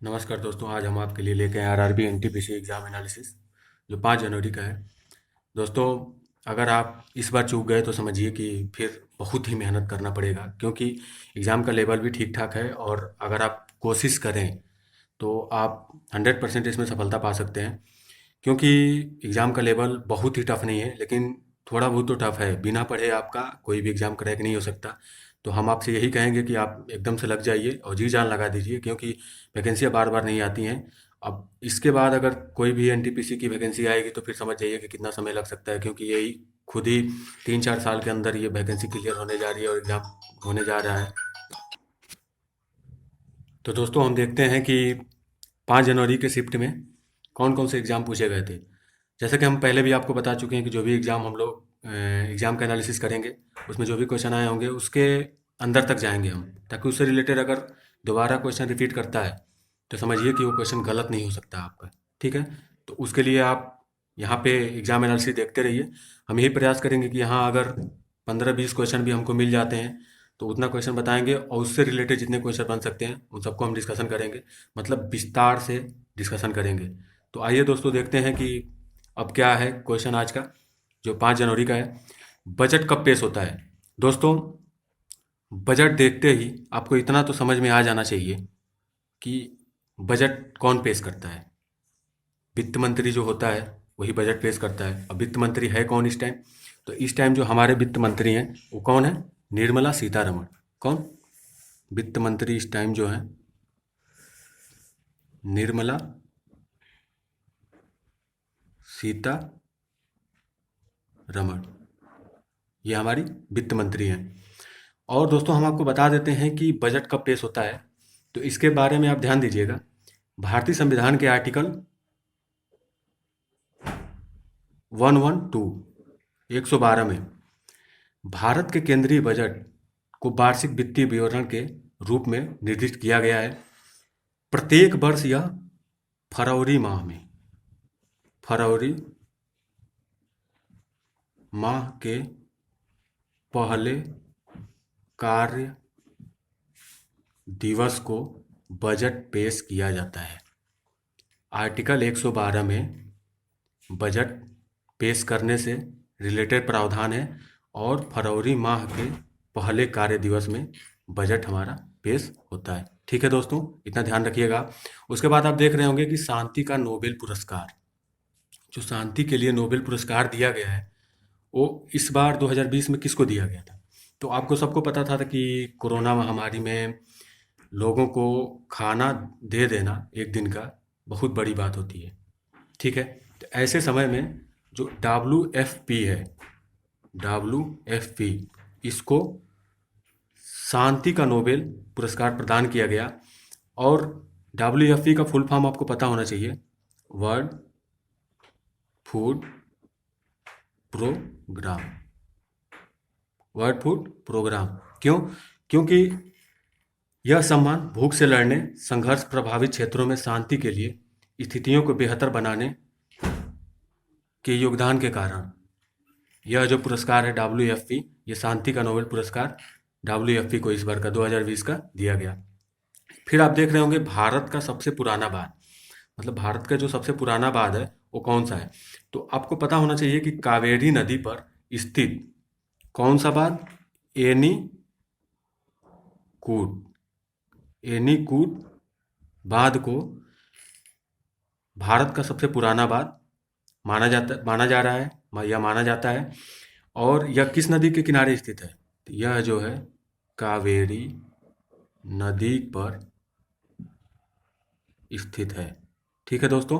नमस्कार दोस्तों, आज हम आपके लिए लेके आए आरआरबी एनटीपीसी एग्ज़ाम एनालिसिस जो 5 जनवरी का है। दोस्तों, अगर आप इस बार चूक गए तो समझिए कि फिर बहुत ही मेहनत करना पड़ेगा, क्योंकि एग्ज़ाम का लेवल भी ठीक ठाक है और अगर आप कोशिश करें तो आप 100% इसमें सफलता पा सकते हैं। क्योंकि एग्ज़ाम का लेवल बहुत ही टफ नहीं है, लेकिन थोड़ा बहुत तो टफ है। बिना पढ़े आपका कोई भी एग्ज़ाम क्रैक नहीं हो सकता। तो हम आपसे यही कहेंगे कि आप एकदम से लग जाइए और जी जान लगा दीजिए, क्योंकि वैकेंसियाँ बार बार नहीं आती हैं। अब इसके बाद अगर कोई भी एनटीपीसी की वैकेंसी आएगी तो फिर समझ जाइए कि कितना समय लग सकता है, क्योंकि यही खुद ही 3-4 साल के अंदर ये वैकेंसी क्लियर होने जा रही है और एग्ज़ाम होने जा रहा है। तो दोस्तों, हम देखते हैं कि 5 जनवरी के शिफ्ट में कौन कौन से एग्ज़ाम पूछे गए थे। जैसा कि हम पहले भी आपको बता चुके हैं कि जो भी एग्ज़ाम हम लोग एग्ज़ाम का एनालिसिस करेंगे, उसमें जो भी क्वेश्चन आए होंगे उसके अंदर तक जाएंगे हम, ताकि उससे रिलेटेड अगर दोबारा क्वेश्चन रिपीट करता है तो समझिए कि वो क्वेश्चन गलत नहीं हो सकता आपका। ठीक है, तो उसके लिए आप यहाँ पे एग्ज़ाम एनालिसिस देखते रहिए। हम यही प्रयास करेंगे कि यहाँ अगर 15-20 क्वेश्चन भी हमको मिल जाते हैं तो उतना क्वेश्चन बताएंगे, और उससे रिलेटेड जितने क्वेश्चन बन सकते हैं उन सबको हम डिस्कशन करेंगे, मतलब विस्तार से डिस्कशन करेंगे। तो आइए दोस्तों, देखते हैं कि अब क्या है क्वेश्चन आज का, जो 5 जनवरी का है। बजट कब पेश होता है? दोस्तों, बजट देखते ही आपको इतना तो समझ में आ जाना चाहिए कि बजट कौन पेश करता है। वित्त मंत्री जो होता है वही बजट पेश करता है। अब वित्त मंत्री है कौन इस टाइम? तो इस टाइम जो हमारे वित्त मंत्री हैं वो कौन है? निर्मला सीतारमण। कौन वित्त मंत्री इस टाइम जो है? निर्मला सीतारमण। ये हमारी वित्त मंत्री हैं। और दोस्तों, हम आपको बता देते हैं कि बजट कब पेश होता है, तो इसके बारे में आप ध्यान दीजिएगा। भारतीय संविधान के आर्टिकल 112 में भारत के केंद्रीय बजट को वार्षिक वित्तीय विवरण के रूप में निर्दिष्ट किया गया है। प्रत्येक वर्ष यह फरवरी माह में, फरवरी माह के पहले कार्य दिवस को बजट पेश किया जाता है। आर्टिकल 112 में बजट पेश करने से रिलेटेड प्रावधान है, और फरवरी माह के पहले कार्य दिवस में बजट हमारा पेश होता है। ठीक है दोस्तों, इतना ध्यान रखिएगा। उसके बाद आप देख रहे होंगे कि शांति का नोबेल पुरस्कार, जो शांति के लिए नोबेल पुरस्कार दिया गया है, वो इस बार 2020 में किसको दिया गया था? तो आपको सबको पता था कि कोरोना महामारी में लोगों को खाना दे देना एक दिन का बहुत बड़ी बात होती है। ठीक है, तो ऐसे समय में जो WFP है, WFP, इसको शांति का नोबेल पुरस्कार प्रदान किया गया। और WFP का फुल फॉर्म आपको पता होना चाहिए, world food program. World food program क्यों? क्योंकि यह सम्मान भूख से लड़ने, संघर्ष प्रभावित क्षेत्रों में शांति के लिए स्थितियों को बेहतर बनाने के योगदान के कारण यह जो पुरस्कार है WFP, ये शांति का नोबेल पुरस्कार WFP को इस बार का 2020 का दिया गया। फिर आप देख रहे होंगे भारत का सबसे पुराना बांध, मतलब भारत का जो सबसे पुराना बांध है वो कौन सा है? तो आपको पता होना चाहिए कि कावेरी नदी पर स्थित कौन सा बांध? एनीकूट। एनीकूट बांध को भारत का सबसे पुराना बांध माना जा रहा है, या माना जाता है। और यह किस नदी के किनारे स्थित है? तो यह जो है कावेरी नदी पर स्थित है। ठीक है दोस्तों,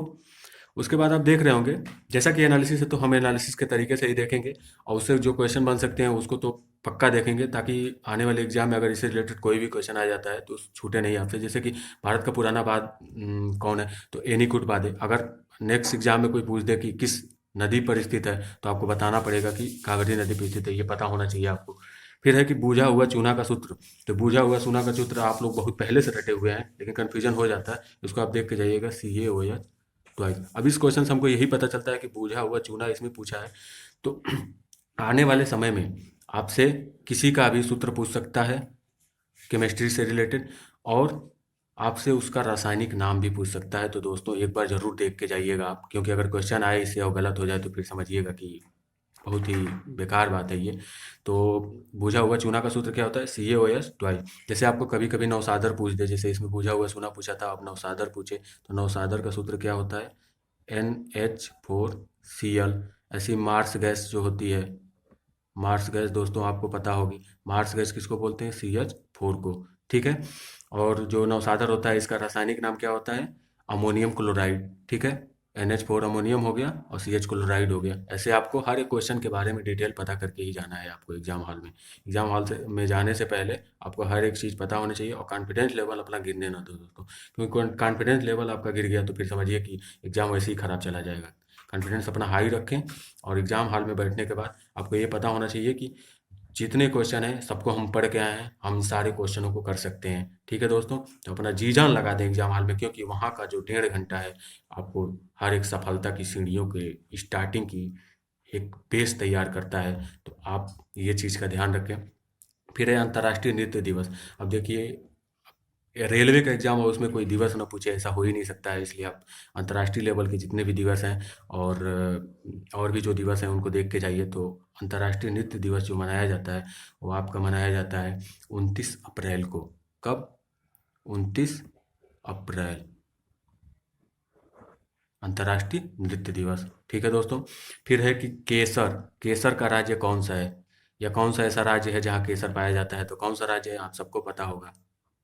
उसके बाद आप देख रहे होंगे, जैसा कि एनालिसिस है तो हम एनालिसिस के तरीके से ही देखेंगे, और उससे जो क्वेश्चन बन सकते हैं उसको तो पक्का देखेंगे, ताकि आने वाले एग्जाम में अगर इससे रिलेटेड कोई भी क्वेश्चन आ जाता है तो छूटे नहीं आपसे। जैसे कि भारत का पुराना बांध कौन है? तो एनीकूट बांध है। अगर नेक्स्ट एग्जाम में कोई पूछ दे कि किस नदी पर स्थित है, तो आपको बताना पड़ेगा कि कावेरी नदी पर स्थित है, ये पता होना चाहिए आपको। फिर है कि बूझा हुआ चूना का सूत्र। तो बूझा हुआ चूना का सूत्र आप लोग बहुत पहले से रटे हुए हैं, लेकिन कन्फ्यूजन हो जाता है, इसको आप देख के जाइएगा, CaOH ट्वाइस। अब इस क्वेश्चन से हमको यही पता चलता है कि बूझा हुआ चूना इसमें पूछा है। तो आने वाले समय में आपसे किसी का भी सूत्र पूछ सकता है केमिस्ट्री से रिलेटेड, और आपसे उसका रासायनिक नाम भी पूछ सकता है। तो दोस्तों एक बार ज़रूर देख के जाइएगा आप, क्योंकि अगर क्वेश्चन आए इससे और गलत हो जाए तो फिर समझिएगा कि बहुत ही बेकार बात है ये। तो बुझा हुआ चूना का सूत्र क्या होता है? CaOH twice. जैसे आपको कभी कभी नवसादर पूछ दे, जैसे इसमें बुझा हुआ चूना पूछा था, आप नवसादर पूछे, तो नवसादर का सूत्र क्या होता है? NH4Cl। ऐसी मार्स गैस जो होती है, मार्स गैस दोस्तों आपको पता होगी, मार्स गैस किसको बोलते हैं? CH4 को। ठीक है। और जो नवसादर होता है इसका रासायनिक नाम क्या होता है? Ammonium chloride. ठीक है। NH4 अमोनियम हो गया और CH क्लोराइड हो गया। ऐसे आपको हर एक क्वेश्चन के बारे में डिटेल पता करके ही जाना है आपको एग्जाम हॉल में। एग्जाम हॉल से में जाने से पहले आपको हर एक चीज़ पता होनी चाहिए, और कॉन्फिडेंस लेवल अपना गिरने ना दो दोस्तों, क्योंकि कॉन्फिडेंस लेवल आपका गिर गया तो फिर समझिए कि एग्जाम वैसे ही खराब चला जाएगा। कॉन्फिडेंस अपना हाई रखें, और एग्जाम हॉल में बैठने के बाद आपको ये पता होना चाहिए कि जितने क्वेश्चन हैं सबको हम पढ़ के आए हैं, हम सारे क्वेश्चनों को कर सकते हैं। ठीक है दोस्तों, तो अपना जी जान लगा दें एग्जाम हॉल में, क्योंकि वहाँ का जो 1.5 घंटा है आपको हर एक सफलता की सीढ़ियों के स्टार्टिंग की एक बेस तैयार करता है। तो आप ये चीज़ का ध्यान रखें। फिर है अंतर्राष्ट्रीय नृत्य दिवस। अब देखिए, रेलवे का एग्जाम हो उसमें कोई दिवस ना पूछे, ऐसा हो ही नहीं सकता है। इसलिए आप अंतर्राष्ट्रीय लेवल के जितने भी दिवस हैं, और भी जो दिवस हैं उनको देख के जाइए। तो अंतर्राष्ट्रीय नृत्य दिवस जो मनाया जाता है वो आपका मनाया जाता है 29 अप्रैल को। कब? 29 अप्रैल, अंतर्राष्ट्रीय नृत्य दिवस। ठीक है दोस्तों। फिर है कि केसर। केसर का राज्य कौन सा है, या कौन सा ऐसा राज्य है जहाँ केसर पाया जाता है? तो कौन सा राज्य है? आप सबको पता होगा,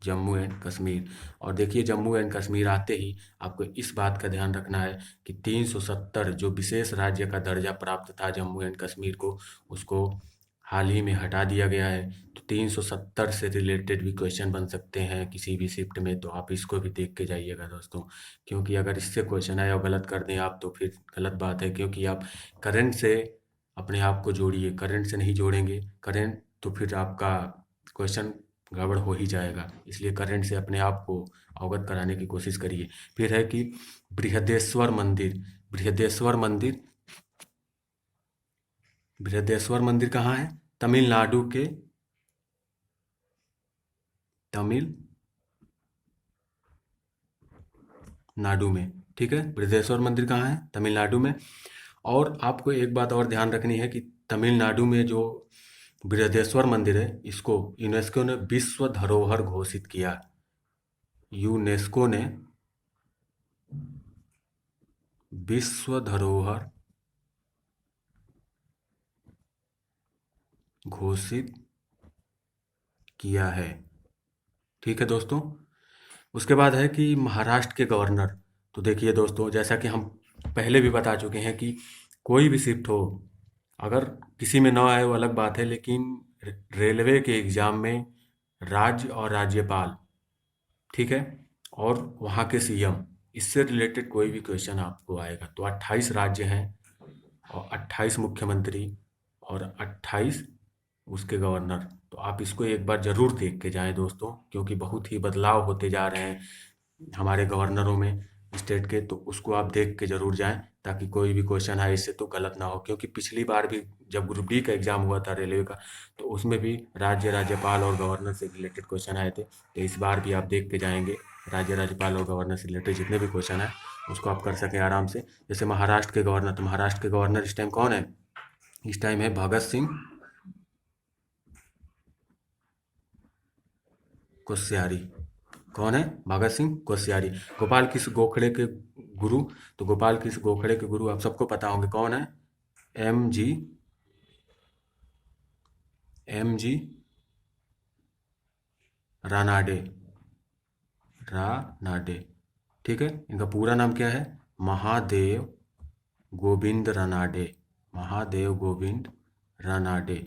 जम्मू एंड कश्मीर। और देखिए, जम्मू एंड कश्मीर आते ही आपको इस बात का ध्यान रखना है कि 370 जो विशेष राज्य का दर्जा प्राप्त था जम्मू एंड कश्मीर को, उसको हाल ही में हटा दिया गया है। तो 370 से रिलेटेड भी क्वेश्चन बन सकते हैं किसी भी शिफ्ट में, तो आप इसको भी देख के जाइएगा दोस्तों, क्योंकि अगर इससे क्वेश्चन आए और गलत कर दें आप तो फिर गलत बात है। क्योंकि आप करंट से अपने आप को जोड़िए, करंट से नहीं जोड़ेंगे करंट तो फिर आपका क्वेश्चन गड़बड़ हो ही जाएगा। इसलिए करंट से अपने आप को अवगत कराने की कोशिश करिए। फिर है कि बृहदेश्वर मंदिर। बृहदेश्वर मंदिर, बृहदेश्वर मंदिर कहाँ है? तमिलनाडु के, तमिलनाडु में। ठीक है, बृहदेश्वर मंदिर कहाँ है? तमिलनाडु में। और आपको एक बात और ध्यान रखनी है कि तमिलनाडु में जो बृहदेश्वर मंदिर है, इसको यूनेस्को ने विश्व धरोहर घोषित किया। यूनेस्को ने विश्व धरोहर घोषित किया है। ठीक है दोस्तों। उसके बाद है कि महाराष्ट्र के गवर्नर। तो देखिए दोस्तों, जैसा कि हम पहले भी बता चुके हैं कि कोई भी शिफ्ट हो, अगर किसी में ना आए वो अलग बात है, लेकिन रेलवे के एग्ज़ाम में राज्य और राज्यपाल, ठीक है, और वहाँ के CM, इससे रिलेटेड कोई भी क्वेश्चन आपको आएगा। तो 28 राज्य हैं, और 28 मुख्यमंत्री, और 28 उसके गवर्नर। तो आप इसको एक बार ज़रूर देख के जाएं दोस्तों, क्योंकि बहुत ही बदलाव होते जा रहे हैं हमारे गवर्नरों में स्टेट के। तो उसको आप देख के ज़रूर जाएं, ताकि कोई भी क्वेश्चन आए इससे तो गलत ना हो। क्योंकि पिछली बार भी जब ग्रुप डी का एग्ज़ाम हुआ था रेलवे का, तो उसमें भी राज्य, राज्यपाल और गवर्नर से रिलेटेड क्वेश्चन आए थे। तो इस बार भी आप देख के जाएंगे, राज्य, राज्यपाल और गवर्नर से रिलेटेड जितने भी क्वेश्चन आए उसको आप कर सकें आराम से। जैसे महाराष्ट्र के गवर्नर, तो महाराष्ट्र के गवर्नर इस टाइम कौन है? इस टाइम है भगत सिंह कोश्यारी। कौन है? भगत सिंह कोश्यारी। गोपाल कृष्ण गोखले के गुरु। तो गोपाल कृष्ण गोखले के गुरु आप सबको पता होंगे कौन है? MG, MG Ranade. रानाडे। ठीक है, इनका पूरा नाम क्या है? महादेव गोविंद रानाडे। महादेव गोविंद रानाडे।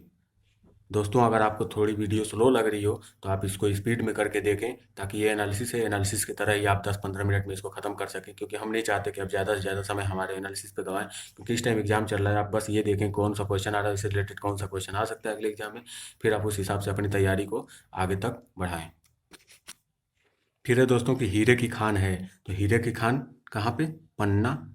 दोस्तों अगर आपको थोड़ी वीडियो स्लो लग रही हो तो आप इसको स्पीड में करके देखें, ताकि ये एनालिसिस है, एनालिसिस की तरह ही आप 10-15 मिनट में इसको ख़त्म कर सकें। क्योंकि हम नहीं चाहते कि आप ज़्यादा से ज़्यादा समय हमारे एनालिसिस पे गवाएं, क्योंकि इस टाइम एग्जाम चल रहा है। आप बस ये देखें कौन सा क्वेश्चन आ रहा है, इससे रिलेटेड कौन सा क्वेश्चन आ सकता है अगले एग्जाम में, फिर आप उस हिसाब से अपनी तैयारी को आगे तक बढ़ाएँ। फिर है दोस्तों कि हीरे की खान है। तो हीरे की खान कहाँ पे? पन्ना।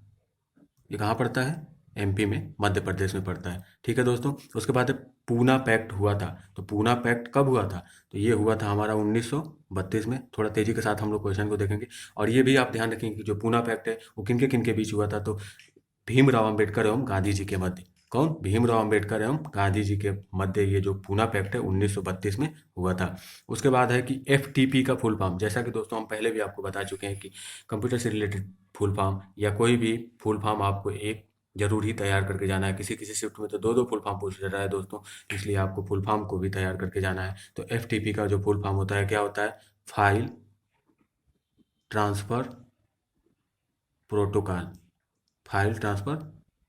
ये कहाँ पड़ता है? MP में, मध्य प्रदेश में पड़ता है। ठीक है दोस्तों। उसके बाद है पूना पैक्ट हुआ था। तो पूना पैक्ट कब हुआ था? तो ये हुआ था हमारा 1932 में। थोड़ा तेजी के साथ हम लोग क्वेश्चन को देखेंगे। और ये भी आप ध्यान रखेंगे कि जो पूना पैक्ट है वो किन के बीच हुआ था। तो भीमराव अंबेडकर एवं गांधी जी के मध्य। कौन? भीमराव अंबेडकर एवं गांधी जी के मध्य ये जो पूना पैक्ट है 1932 में हुआ था। उसके बाद है कि एफटीपी का फुल फॉर्म। जैसा कि दोस्तों हम पहले भी आपको बता चुके हैं कि कंप्यूटर से रिलेटेड फुल फॉर्म या कोई भी फुल फॉर्म आपको एक जरूर ही तैयार करके जाना है। किसी किसी शिफ्ट में तो दो दो फुल फॉर्म पूछ रहा है दोस्तों, इसलिए आपको फुल फॉर्म को भी तैयार करके जाना है। तो एफटीपी का जो फुल फॉर्म होता है क्या होता है? File transfer protocol. File transfer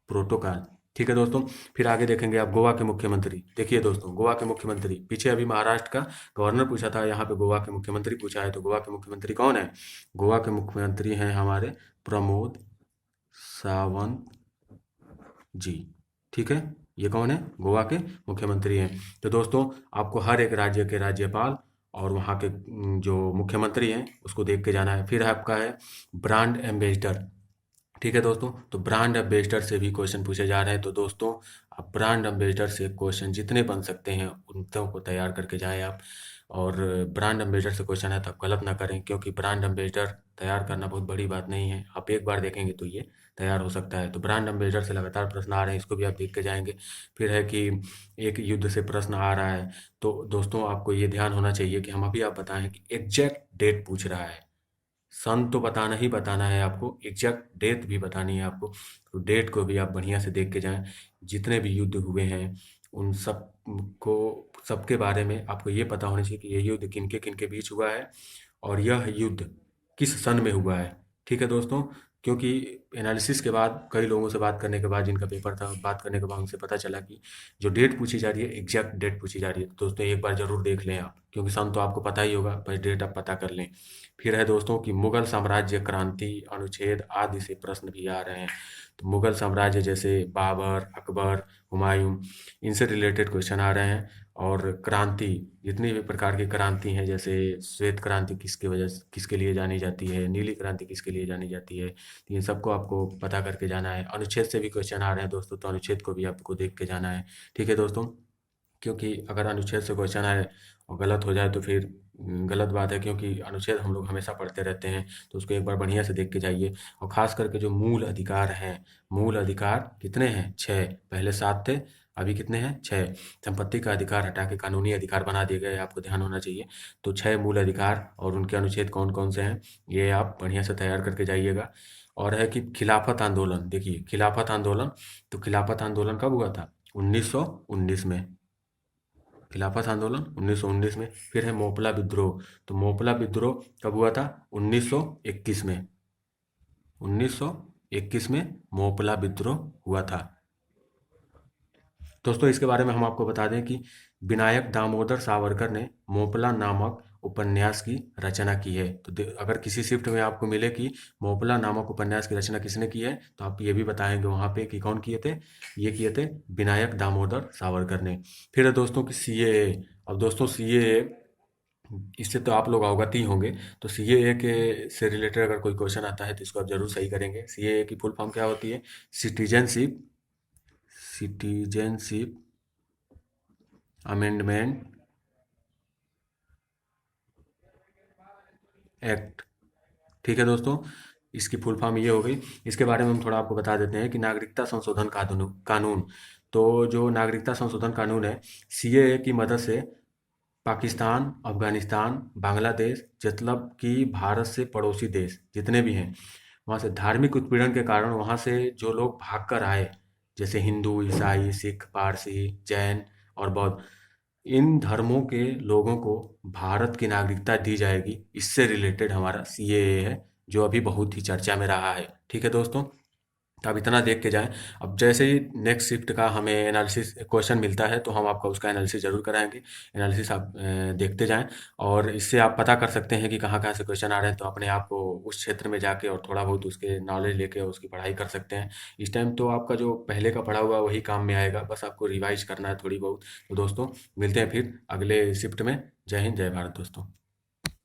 protocol. ठीक है दोस्तों। फिर आगे देखेंगे आप गोवा के मुख्यमंत्री। देखिए दोस्तों, गोवा के मुख्यमंत्री, पीछे अभी महाराष्ट्र का गवर्नर पूछा था, यहाँ पे गोवा के मुख्यमंत्री पूछा है। तो गोवा के मुख्यमंत्री कौन है? गोवा के मुख्यमंत्री हैं हमारे प्रमोद सावंत जी। ठीक है, ये कौन है? गोवा के मुख्यमंत्री हैं। तो दोस्तों, आपको हर एक राज्य के राज्यपाल और वहाँ के जो मुख्यमंत्री हैं उसको देख के जाना है। फिर आपका है ब्रांड एम्बेसडर। ठीक है दोस्तों, तो ब्रांड एम्बेसडर से भी क्वेश्चन पूछे जा रहे हैं। तो दोस्तों, आप ब्रांड एम्बेसडर से क्वेश्चन जितने बन सकते हैं उन को तैयार करके जाएं आप। और ब्रांड एम्बेसडर से क्वेश्चन है तो आप गलत ना करें, क्योंकि ब्रांड एम्बेसडर तैयार करना बहुत बड़ी बात नहीं है। आप एक बार देखेंगे तो ये तैयार हो सकता है। तो ब्रांड एम्बेसडर से लगातार प्रश्न आ रहे हैं, इसको भी आप देख के जाएंगे। फिर है कि एक युद्ध से प्रश्न आ रहा है। तो दोस्तों, आपको ये ध्यान होना चाहिए कि हम अभी आप बताएं कि एग्जैक्ट डेट पूछ रहा है। सन तो बताना ही बताना है आपको, एग्जैक्ट डेट भी बतानी है आपको। तो डेट को भी आप बढ़िया से देख के जाएं। जितने भी युद्ध हुए हैं उन सब को, सबके बारे में आपको ये पता होना चाहिए कि ये युद्ध किन के बीच हुआ है और यह युद्ध किस सन में हुआ है। ठीक है दोस्तों, क्योंकि एनालिसिस के बाद कई लोगों से बात करने के बाद, जिनका पेपर था, बात करने के बाद उनसे पता चला कि जो डेट पूछी जा रही है एग्जैक्ट डेट पूछी जा रही है। तो दोस्तों, एक बार जरूर देख लें आप, क्योंकि सन तो आपको पता ही होगा, बस डेट आप पता कर लें। फिर है दोस्तों कि मुगल साम्राज्य, क्रांति, अनुच्छेद आदि से प्रश्न भी आ रहे हैं। तो मुगल साम्राज्य जैसे बाबर, अकबर, हुमायूं, इनसे रिलेटेड क्वेश्चन आ रहे हैं। और क्रांति, जितनी भी प्रकार की क्रांति हैं, जैसे श्वेत क्रांति किसकी वजह से, किसके लिए जानी जाती है, नीली क्रांति किसके लिए जानी जाती है, तो इन सबको आपको पता करके जाना है। अनुच्छेद से भी क्वेश्चन आ रहे हैं दोस्तों, तो अनुच्छेद को भी आपको देख के जाना है। ठीक है दोस्तों, क्योंकि अगर अनुच्छेद से क्वेश्चन आए और गलत हो जाए तो फिर गलत बात है, क्योंकि अनुच्छेद हम लोग हमेशा पढ़ते रहते हैं। तो उसको एक बार बढ़िया से देख के जाइए। और ख़ास करके जो मूल अधिकार हैं, मूल अधिकार कितने हैं? 6। पहले 7 थे, अभी कितने हैं? 6। संपत्ति का अधिकार हटा के कानूनी अधिकार बना दिए गए, आपको ध्यान होना चाहिए। तो 6 मूल अधिकार और उनके अनुच्छेद कौन कौन से हैं, ये आप बढ़िया से तैयार करके जाइएगा। और है कि खिलाफत आंदोलन। देखिए, खिलाफत आंदोलन, तो खिलाफत आंदोलन कब हुआ था? 1919 में। खिलाफत आंदोलन 1919 में। फिर है मोपला विद्रोह। तो मोपला विद्रोह कब हुआ था? 1921 में। 1921 में मोपला विद्रोह हुआ था। दोस्तों, इसके बारे में हम आपको बता दें कि विनायक दामोदर सावरकर ने मोपला नामक उपन्यास की रचना की है। तो अगर किसी शिफ्ट में आपको मिले कि मोपला नामक उपन्यास की रचना किसने की है, तो आप ये भी बताएंगे वहाँ पे कि कौन किए थे। ये किए थे विनायक दामोदर सावरकर ने। फिर है दोस्तों कि सीएए। अब दोस्तों, सीएए, इससे तो आप लोग अवगत ही होंगे। तो सीएए के से रिलेटेड अगर कोई क्वेश्चन आता है तो इसको आप जरूर सही करेंगे। सीएए की फुल फॉर्म क्या होती है? Citizenship citizenship amendment act. ठीक है दोस्तों, इसकी फुल फॉर्म ये हो गई। इसके बारे में हम थोड़ा आपको बता देते हैं कि नागरिकता संशोधन कानून। तो जो नागरिकता संशोधन कानून है, सीएए की मदद से पाकिस्तान, अफगानिस्तान, बांग्लादेश, मतलब कि भारत से पड़ोसी देश जितने भी हैं, वहाँ से धार्मिक उत्पीड़न के कारण वहाँ से जो लोग भाग कर आए, जैसे हिंदू, ईसाई, सिख, पारसी, जैन और बौद्ध, इन धर्मों के लोगों को भारत की नागरिकता दी जाएगी। इससे रिलेटेड हमारा सीएए है, जो अभी बहुत ही चर्चा में रहा है। ठीक है दोस्तों, तो आप इतना देख के जाएं। अब जैसे ही नेक्स्ट शिफ्ट का हमें एनालिसिस क्वेश्चन मिलता है तो हम आपका उसका एनालिसिस जरूर कराएंगे। एनालिसिस आप देखते जाएं, और इससे आप पता कर सकते हैं कि कहाँ कहाँ से क्वेश्चन आ रहे हैं। तो अपने आप को उस क्षेत्र में जाके और थोड़ा बहुत उसके नॉलेज लेके उसकी पढ़ाई कर सकते हैं। इस टाइम तो आपका जो पहले का पढ़ा हुआ वही काम में आएगा, बस आपको रिवाइज करना है थोड़ी बहुत। तो दोस्तों, मिलते हैं फिर अगले शिफ्ट में। जय हिंद, जय भारत दोस्तों।